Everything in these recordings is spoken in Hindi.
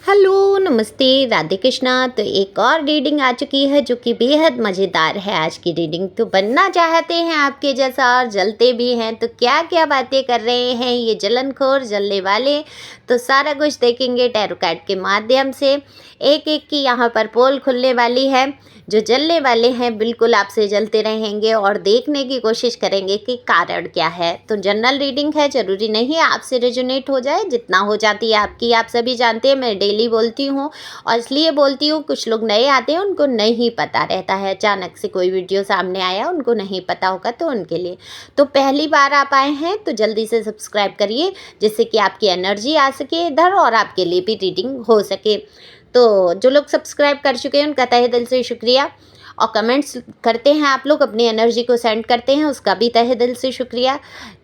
हेलो, नमस्ते, राधे कृष्णा। तो एक और रीडिंग आ चुकी है जो कि बेहद मज़ेदार है। आज की रीडिंग तो बनना चाहते हैं आपके जैसा और जलते भी हैं, तो क्या क्या बातें कर रहे हैं ये जलनखोर जलने वाले, तो सारा कुछ देखेंगे टैरो कार्ड के माध्यम से। एक एक की यहाँ पर पोल खुलने वाली है। जो जलने वाले हैं बिल्कुल आपसे जलते रहेंगे और देखने की कोशिश करेंगे कि कारण क्या है। तो जनरल रीडिंग है, ज़रूरी नहीं है आपसे रेजोनेट हो जाए, जितना हो जाती है आपकी। आप सभी जानते हैं मैं डेली बोलती हूँ और इसलिए बोलती हूँ, कुछ लोग नए आते हैं उनको नहीं पता रहता है, अचानक से कोई वीडियो सामने आया उनको नहीं पता होगा, तो उनके लिए। तो पहली बार आप आए हैं तो जल्दी से सब्सक्राइब करिए जिससे कि आपकी एनर्जी आ सके इधर और आपके लिए भी रीडिंग हो सके। तो जो लोग सब्सक्राइब कर चुके हैं उनका तहे दिल से शुक्रिया, और कमेंट्स करते हैं आप लोग, अपनी एनर्जी को सेंड करते हैं, उसका भी तहे दिल से शुक्रिया।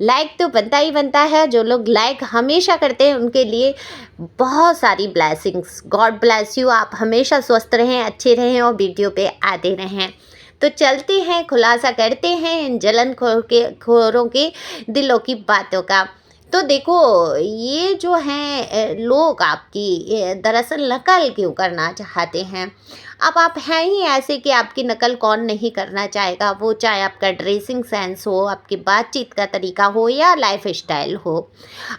लाइक तो बनता ही बनता है, जो लोग लाइक हमेशा करते हैं उनके लिए बहुत सारी ब्लेसिंग्स। गॉड ब्लेस यू, आप हमेशा स्वस्थ रहें, अच्छे रहें और वीडियो पे आते रहें। तो चलते हैं, खुलासा करते हैं इन खोरों के दिलों की बातों का। तो देखो, ये जो हैं लोग आपकी दरअसल नकल क्यों करना चाहते हैं। अब आप हैं ही ऐसे कि आपकी नकल कौन नहीं करना चाहेगा, वो चाहे आपका ड्रेसिंग सेंस हो, आपकी बातचीत का तरीका हो या लाइफ स्टाइल हो।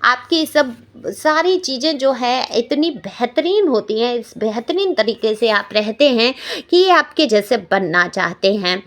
आपकी सब सारी चीज़ें जो है इतनी बेहतरीन होती हैं, इस बेहतरीन तरीके से आप रहते हैं कि ये आपके जैसे बनना चाहते हैं।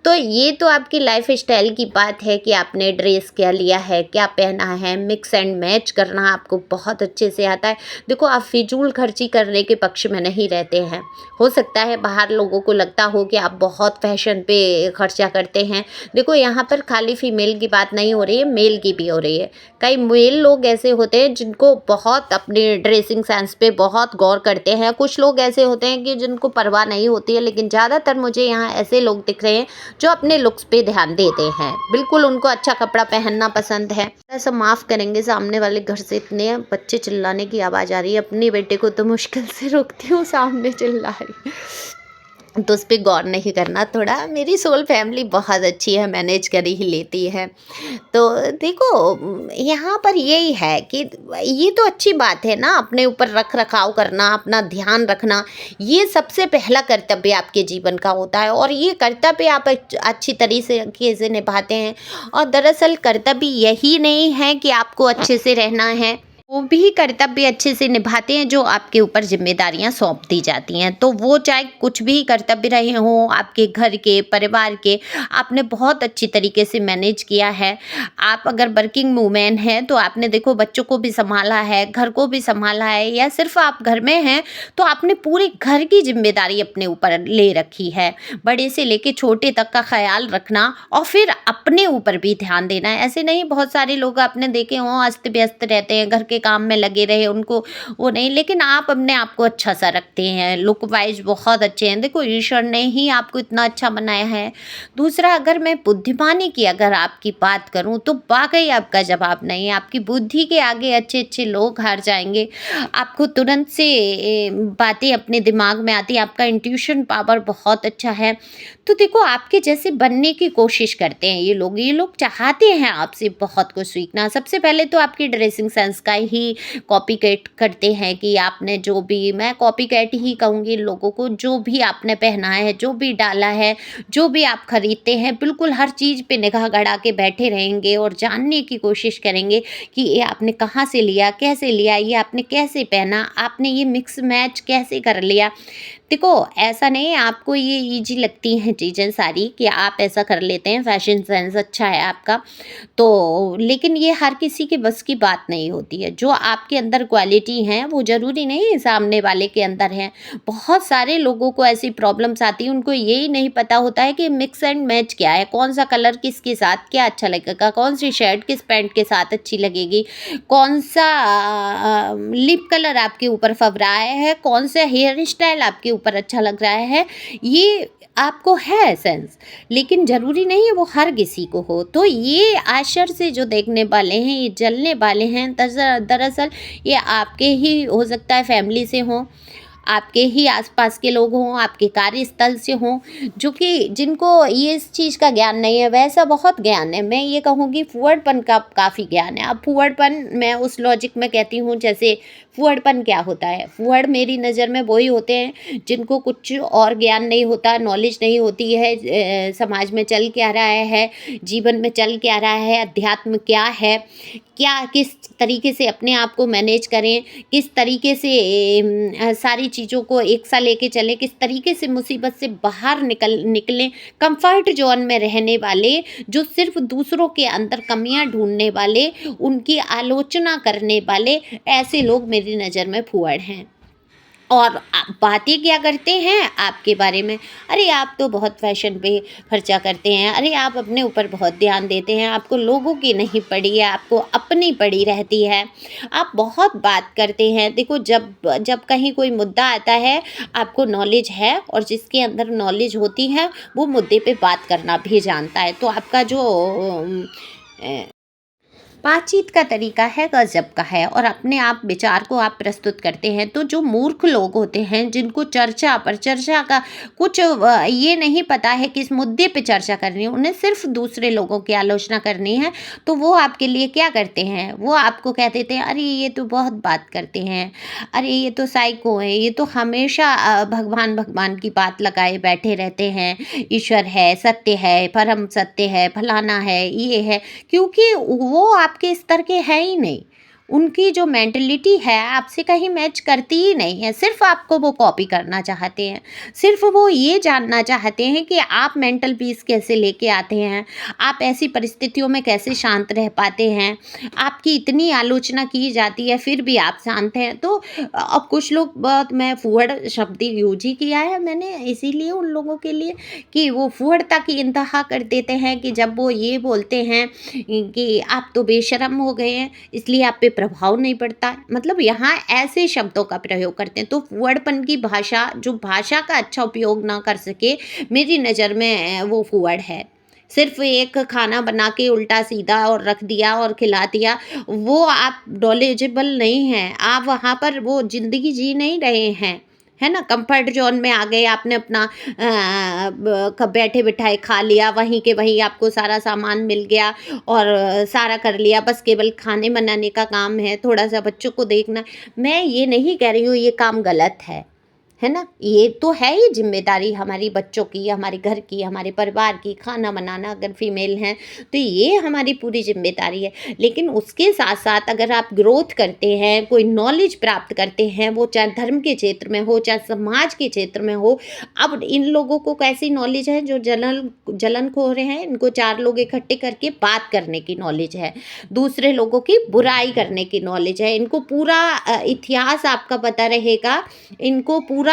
तो ये तो आपकी लाइफ स्टाइल की बात है कि आपने ड्रेस क्या लिया है, क्या पहना है, मिक्स एंड मैच करना आपको बहुत अच्छे से आता है। देखो, आप फिजूल खर्ची करने के पक्ष में नहीं रहते हैं। हो सकता है बाहर लोगों को लगता हो कि आप बहुत फैशन पे खर्चा करते हैं। देखो, यहाँ पर खाली फीमेल की बात नहीं हो रही है, मेल की भी हो रही है। कई मेल लोग ऐसे होते हैं जिनको बहुत अपने ड्रेसिंग सेंस पे बहुत गौर करते हैं। कुछ लोग ऐसे होते हैं कि जिनको परवाह नहीं होती है, लेकिन ज़्यादातर मुझे यहाँ ऐसे लोग दिख रहे हैं जो अपने लुक्स पे ध्यान देते हैं। बिल्कुल उनको अच्छा कपड़ा पहनना पसंद है। ऐसा माफ़ करेंगे, सामने वाले घर से इतने बच्चे चिल्लाने की आवाज़ आ रही है, अपनी बेटे को तो मुश्किल से रोकती हूँ, सामने चिल्ला रही तो उस पर गौर नहीं करना थोड़ा। मेरी सोल फैमिली बहुत अच्छी है, मैनेज कर ही लेती है। तो देखो, यहाँ पर यही है कि ये तो अच्छी बात है ना, अपने ऊपर रख रखाव करना, अपना ध्यान रखना, ये सबसे पहला कर्तव्य आपके जीवन का होता है और ये कर्तव्य आप अच्छी तरीके से निभाते हैं। और दरअसल कर्तव्य यही नहीं है कि आपको अच्छे से रहना है, वो भी कर्तव्य अच्छे से निभाते हैं जो आपके ऊपर जिम्मेदारियां सौंप दी जाती हैं। तो वो चाहे कुछ भी कर्तव्य रहे हों, आपके घर के, परिवार के, आपने बहुत अच्छी तरीके से मैनेज किया है। आप अगर वर्किंग वूमेन हैं तो आपने देखो बच्चों को भी संभाला है, घर को भी संभाला है, या सिर्फ आप घर में हैं तो आपने पूरे घर की जिम्मेदारी अपने ऊपर ले रखी है। बड़े से लेके छोटे तक का ख्याल रखना और फिर अपने ऊपर भी ध्यान देना है। ऐसे नहीं, बहुत सारे लोग आपने देखे हों अस्त व्यस्त रहते हैं, घर के काम में लगे रहे, उनको वो नहीं, लेकिन आप अपने आप को अच्छा सा रखते हैं, लुक वाइज बहुत अच्छे हैं। देखो, ईश्वर ने ही आपको इतना अच्छा बनाया है। दूसरा, अगर मैं बुद्धिमानी की अगर आपकी बात करूं तो वाकई आपका जवाब नहीं है। आपकी बुद्धि के आगे अच्छे अच्छे लोग हार जाएंगे। आपको तुरंत से बातें अपने दिमाग में आती है, आपका इंट्यूशन पावर बहुत अच्छा है। तो देखो, आपके जैसे बनने की कोशिश करते हैं ये लोग चाहते हैं आपसे बहुत कुछ सीखना। सबसे पहले तो आपकी ड्रेसिंग सेंस का ही कॉपी कैट करते हैं कि आपने जो भी, मैं कॉपी कैट ही कहूँगी लोगों को, जो भी आपने पहना है, जो भी डाला है, जो भी आप खरीदते हैं, बिल्कुल हर चीज़ पे निगाह गड़ा के बैठे रहेंगे और जानने की कोशिश करेंगे कि ये आपने कहाँ से लिया, कैसे लिया, ये आपने कैसे पहना, आपने ये मिक्स मैच कैसे कर लिया। देखो, ऐसा नहीं है आपको ये ईजी लगती हैं चीज़ें सारी कि आप ऐसा कर लेते हैं, फैशन सेंस अच्छा है आपका, तो लेकिन ये हर किसी के बस की बात नहीं होती है। जो आपके अंदर क्वालिटी हैं वो ज़रूरी नहीं है सामने वाले के अंदर हैं। बहुत सारे लोगों को ऐसी प्रॉब्लम्स आती हैं, उनको यही नहीं पता होता है कि मिक्स एंड मैच क्या है, कौन सा कलर किसके साथ क्या अच्छा लगेगा, कौन सी शर्ट किस पैंट के साथ अच्छी लगेगी, कौन सा लिप कलर आपके ऊपर फवराया है, कौन सा हेयर स्टाइल आपके ऊपर अच्छा लग रहा है। ये आपको है सेंस, लेकिन ज़रूरी नहीं है वो हर किसी को हो। तो ये आश्चर्य से जो देखने वाले हैं, ये जलने वाले हैं, दरअसल ये आपके ही हो सकता है फैमिली से हों, आपके ही आसपास के लोग हों, आपके कार्यस्थल से हों, जो कि जिनको ये इस चीज़ का ज्ञान नहीं है। वैसा बहुत ज्ञान है, मैं ये कहूँगी फुहड़पन का काफ़ी ज्ञान है। अब फुहड़पन मैं उस लॉजिक में कहती हूँ जैसे फुहड़पन क्या होता है? फुहड़ मेरी नज़र में वही होते हैं जिनको कुछ और ज्ञान नहीं होता, नॉलेज नहीं होती है, समाज में चल क्या रहा है, जीवन में चल क्या रहा है, अध्यात्म क्या है, क्या किस तरीके से अपने आप को मैनेज करें, किस तरीके से सारी चीज़ों को एक सा लेके चलें, किस तरीके से मुसीबत से बाहर निकलें। कंफर्ट ज़ोन में रहने वाले, जो सिर्फ़ दूसरों के अंदर कमियां ढूँढने वाले, उनकी आलोचना करने वाले, ऐसे लोग मेरी नज़र में फूहड़ हैं। और बातें क्या करते हैं आपके बारे में, अरे आप तो बहुत फैशन पे खर्चा करते हैं, अरे आप अपने ऊपर बहुत ध्यान देते हैं, आपको लोगों की नहीं पड़ी है, आपको अपनी पड़ी रहती है, आप बहुत बात करते हैं। देखो, जब जब कहीं कोई मुद्दा आता है, आपको नॉलेज है, और जिसके अंदर नॉलेज होती है वो मुद्दे पे बात करना भी जानता है। तो आपका जो बातचीत का तरीका है गज़ब का है, और अपने आप विचार को आप प्रस्तुत करते हैं। तो जो मूर्ख लोग होते हैं, जिनको चर्चा पर चर्चा का कुछ ये नहीं पता है किस मुद्दे पे चर्चा करनी है, उन्हें सिर्फ दूसरे लोगों की आलोचना करनी है, तो वो आपके लिए क्या करते हैं, वो आपको कह देते हैं, अरे ये तो बहुत बात करते हैं, अरे ये तो साइको है, ये तो हमेशा भगवान भगवान की बात लगाए बैठे रहते हैं, ईश्वर है, सत्य है, परम सत्य है, फलाना है, ये है। क्योंकि वो आपके स्तर के हैं ही नहीं। उनकी जो मेंटलिटी है आपसे कहीं मैच करती ही नहीं है। सिर्फ़ आपको वो कॉपी करना चाहते हैं। सिर्फ़ वो ये जानना चाहते हैं कि आप मेंटल पीस कैसे लेके आते हैं, आप ऐसी परिस्थितियों में कैसे शांत रह पाते हैं। आपकी इतनी आलोचना की जाती है फिर भी आप शांत हैं। तो अब कुछ लोग, बहुत मैं फूहड़ शब्द यूज़ ही किया है मैंने इसीलिए उन लोगों के लिए, कि वो फूहड़ता की इंतहा कर देते हैं, कि जब वो ये बोलते हैं कि आप तो बेशर्म हो गए हैं, इसलिए आप पे प्रभाव नहीं पड़ता। मतलब यहाँ ऐसे शब्दों का प्रयोग करते हैं। तो फूहड़पन की भाषा, जो भाषा का अच्छा उपयोग ना कर सके, मेरी नज़र में वो फूहड़ है। सिर्फ एक खाना बना के उल्टा सीधा और रख दिया और खिला दिया, वो आप नॉलेजेबल नहीं हैं, आप वहाँ पर वो ज़िंदगी जी नहीं रहे हैं, है ना? कंफर्ट ज़ोन में आ गए, आपने अपना बैठे बिठाए खा लिया, वहीं के वहीं आपको सारा सामान मिल गया और सारा कर लिया, बस केवल खाने बनाने का काम है, थोड़ा सा बच्चों को देखना। मैं ये नहीं कह रही हूँ ये काम गलत है ना? ये तो है ही जिम्मेदारी हमारी बच्चों की, हमारे घर की, हमारे परिवार की, खाना बनाना, अगर फीमेल हैं तो ये हमारी पूरी जिम्मेदारी है। लेकिन उसके साथ साथ अगर आप ग्रोथ करते हैं, कोई नॉलेज प्राप्त करते हैं, वो चाहे धर्म के क्षेत्र में हो, चाहे समाज के क्षेत्र में हो। अब इन लोगों को कैसी नॉलेज है, जो जलनखोर हैं, इनको चार लोग इकट्ठे करके बात करने की नॉलेज है, दूसरे लोगों की बुराई करने की नॉलेज है, इनको पूरा इतिहास आपका पता रहेगा, इनको पूरा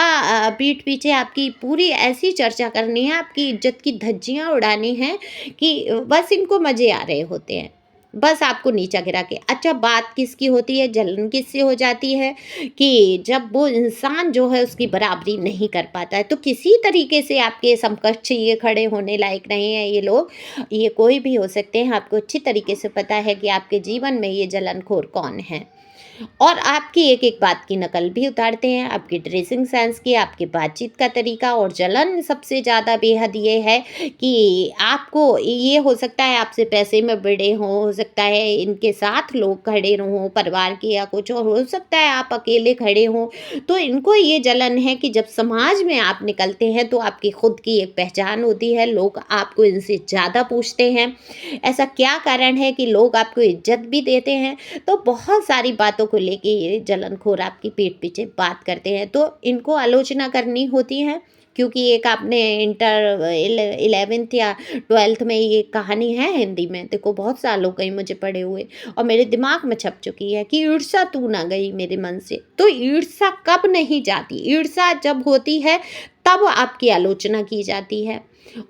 पीठ पीछे आपकी पूरी ऐसी चर्चा करनी है, आपकी इज्जत की धज्जियां उड़ानी है कि बस इनको मजे आ रहे होते हैं, बस आपको नीचा गिरा के। अच्छा, बात किसकी होती है, जलन किससे हो जाती है, कि जब वो इंसान जो है उसकी बराबरी नहीं कर पाता है। तो किसी तरीके से आपके समकक्ष ये खड़े होने लायक नहीं है ये लोग, ये कोई भी हो सकते हैं। आपको अच्छी तरीके से पता है कि आपके जीवन में ये जलनखोर कौन है, और आपकी एक एक बात की नकल भी उतारते हैं, आपकी ड्रेसिंग सेंस की, आपकी बातचीत का तरीका। और जलन सबसे ज़्यादा बेहद ये है कि आपको ये हो सकता है आपसे पैसे में बड़े हों, हो सकता है इनके साथ लोग खड़े हों परिवार के, या कुछ और हो सकता है आप अकेले खड़े हों। तो इनको ये जलन है कि जब समाज में आप निकलते हैं तो आपकी खुद की एक पहचान होती है, लोग आपको इनसे ज़्यादा पूछते हैं, ऐसा क्या कारण है कि लोग आपको इज्जत भी देते हैं। तो बहुत सारी बातों को लेके ये जलनखोर आपकी पीठ पीछे बात करते हैं, तो इनको आलोचना करनी होती है। क्योंकि एक आपने इंटर 11th या 12th में ये कहानी है हिंदी में, देखो बहुत साल हो गई मुझे पढ़े हुए, और मेरे दिमाग में छप चुकी है कि ईर्ष्या तू ना गई मेरे मन से। तो ईर्ष्या कब नहीं जाती, ईर्ष्या जब होती है तब आपकी आलोचना की जाती है,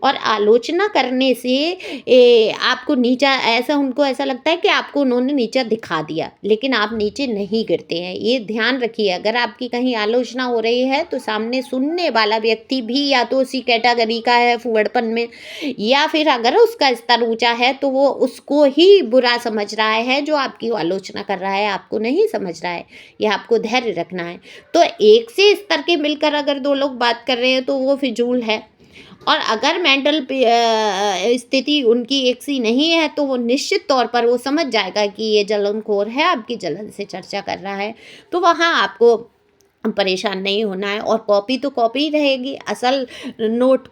और आलोचना करने से आपको नीचा, ऐसा उनको ऐसा लगता है कि आपको उन्होंने नीचा दिखा दिया, लेकिन आप नीचे नहीं गिरते हैं। ये ध्यान रखिए, अगर आपकी कहीं आलोचना हो रही है तो सामने सुनने वाला व्यक्ति भी या तो उसी कैटेगरी का है फूहड़पन में, या फिर अगर उसका स्तर ऊंचा है तो वो उसको ही बुरा समझ रहा है जो आपकी आलोचना कर रहा है, आपको नहीं समझ रहा है। ये आपको धैर्य रखना है। तो एक से स्तर के मिलकर अगर दो लोग बात कर रहे हैं तो वो फिजूल है। और अगर मेंटल स्थिति उनकी एक सी नहीं है तो वो निश्चित तौर पर वो समझ जाएगा कि ये जलनखोर है, आपकी जलन से चर्चा कर रहा है। तो वहाँ आपको परेशान नहीं होना है, और कॉपी तो कॉपी ही रहेगी। असल नोट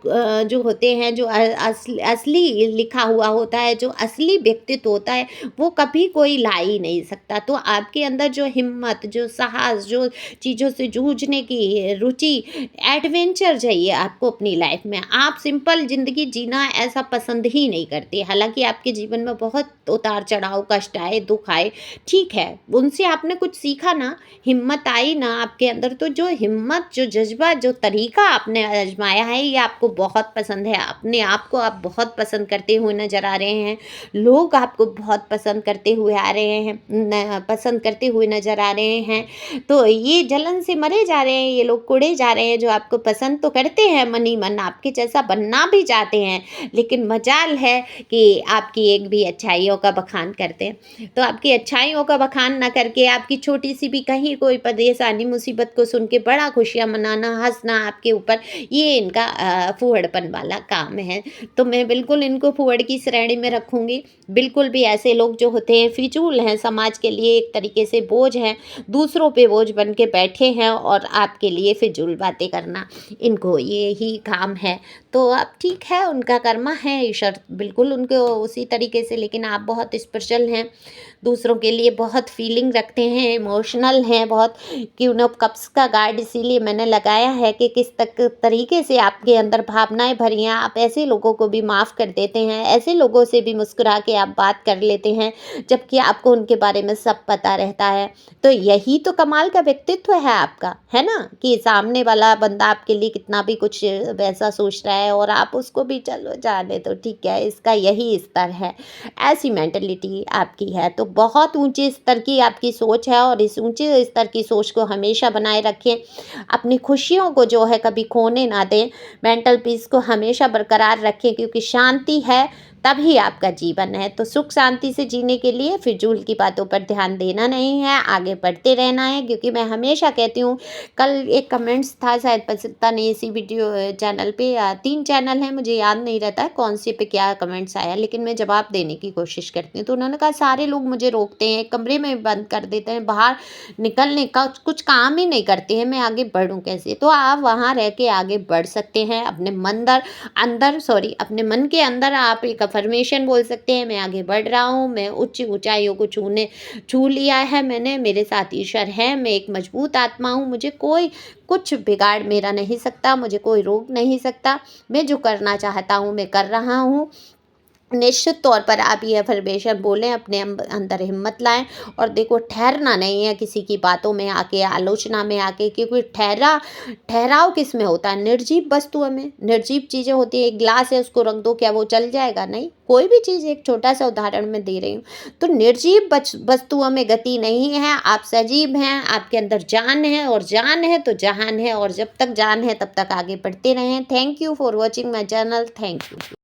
जो होते हैं, जो असली लिखा हुआ होता है, जो असली व्यक्तित्व होता है, वो कभी कोई ला ही नहीं सकता। तो आपके अंदर जो हिम्मत, जो साहस, जो चीज़ों से जूझने की रुचि, एडवेंचर चाहिए आपको अपनी लाइफ में। आप सिंपल ज़िंदगी जीना ऐसा पसंद ही नहीं करते। हालाँकि आपके जीवन में बहुत उतार-चढ़ाव, कष्ट आए, दुःख आए, ठीक है, उनसे आपने कुछ सीखा ना, हिम्मत आई ना आपके अंदर, तो जो हिम्मत, जो जज़्बा, जो तरीका आपने आज़माया है, ये आपको बहुत पसंद है। अपने आप को आप बहुत पसंद करते हुए नज़र आ रहे हैं। लोग आपको बहुत पसंद करते हुए आ रहे हैं, पसंद करते हुए नज़र आ रहे हैं। तो ये जलन से मरे जा रहे हैं, ये लोग कुढ़े जा रहे हैं, जो आपको पसंद तो करते हैं मन ही मन, आपके जैसा बनना भी चाहते हैं, लेकिन मजाल है कि आपकी एक भी अच्छाइयों का बखान करते हैं। तो आपकी अच्छाइयों का बखान ना करके आपकी छोटी-सी भी कहीं कोई परेशानी, मुसीबत को सुन के बड़ा खुशियाँ मनाना, हँसना आपके ऊपर, ये इनका फूहड़पन वाला काम है। तो मैं बिल्कुल इनको फूहड़ की श्रेणी में रखूँगी। बिल्कुल भी ऐसे लोग जो होते हैं फिजूल हैं, समाज के लिए एक तरीके से बोझ हैं, दूसरों पे बोझ बन के बैठे हैं और आपके लिए फिजूल बातें करना, इनको ये ही काम है। तो अब ठीक है, उनका कर्मा है, ईश्वर बिल्कुल उनको उसी तरीके से, लेकिन आप बहुत स्पेशल हैं, दूसरों के लिए बहुत फीलिंग रखते हैं, इमोशनल हैं बहुत, कि उन्हें कब्ज़ का गार्ड इसीलिए मैंने लगाया है कि किस तक तरीके से आपके अंदर भावनाएँ भरी हैं। आप ऐसे लोगों को भी माफ़ कर देते हैं, ऐसे लोगों से भी मुस्कुरा के आप बात कर लेते हैं, जबकि आपको उनके बारे में सब पता रहता है। तो यही तो कमाल का व्यक्तित्व है आपका, है ना? कि सामने वाला बंदा आपके लिए कितना भी कुछ वैसा सोच रहा है और आप उसको भी चलो जाने दो, ठीक है, इसका यही स्तर है। ऐसी मेंटालिटी आपकी है, तो बहुत ऊंचे स्तर की आपकी सोच है, और इस ऊंचे स्तर की सोच को हमेशा बनाए रखें। अपनी खुशियों को जो है कभी खोने ना दें, मेंटल पीस को हमेशा बरकरार रखें, क्योंकि शांति है तभी आपका जीवन है। तो सुख शांति से जीने के लिए फिजूल की बातों पर ध्यान देना नहीं है, आगे बढ़ते रहना है। क्योंकि मैं हमेशा कहती हूँ, कल एक कमेंट्स था, शायद पता नहीं इसी वीडियो चैनल पे, या 3 चैनल हैं, मुझे याद नहीं रहता है कौन से पे क्या कमेंट्स आया, लेकिन मैं जवाब देने की कोशिश करती हूँ। तो उन्होंने कहा सारे लोग मुझे रोकते हैं, कमरे में बंद कर देते हैं, बाहर निकलने का कुछ काम ही नहीं करते हैं, मैं आगे बढ़ूँ कैसे? तो आप वहाँ रह के आगे बढ़ सकते हैं। अपने अपने मन के अंदर आप एक अफर्मेशन बोल सकते हैं, मैं आगे बढ़ रहा हूँ, मैं उच्च ऊंचाइयों को छू लिया है मैंने, मेरे साथ ईश्वर है, मैं एक मजबूत आत्मा हूँ, मुझे कोई कुछ बिगाड़ मेरा नहीं सकता, मुझे कोई रोक नहीं सकता, मैं जो करना चाहता हूँ मैं कर रहा हूँ। निश्चित तौर पर आप ये अफ़र्मेशन बोलें, अपने अंदर हिम्मत लाएँ, और देखो, ठहरना नहीं है किसी की बातों में आके, आलोचना में आके, क्योंकि ठहराव किस में होता है? निर्जीव वस्तुओं में, निर्जीव चीज़ें होती हैं। एक ग्लास है, उसको रख दो, क्या वो चल जाएगा? नहीं। कोई भी चीज़, एक छोटा-सा उदाहरण मैं दे रही हूँ। तो निर्जीव वस्तुओं में गति नहीं है, आप सजीव हैं, आपके अंदर जान है, और जान है तो जहान है, और जब तक जान है तब तक आगे बढ़ते रहें। Thank you for watching my channel. Thank you.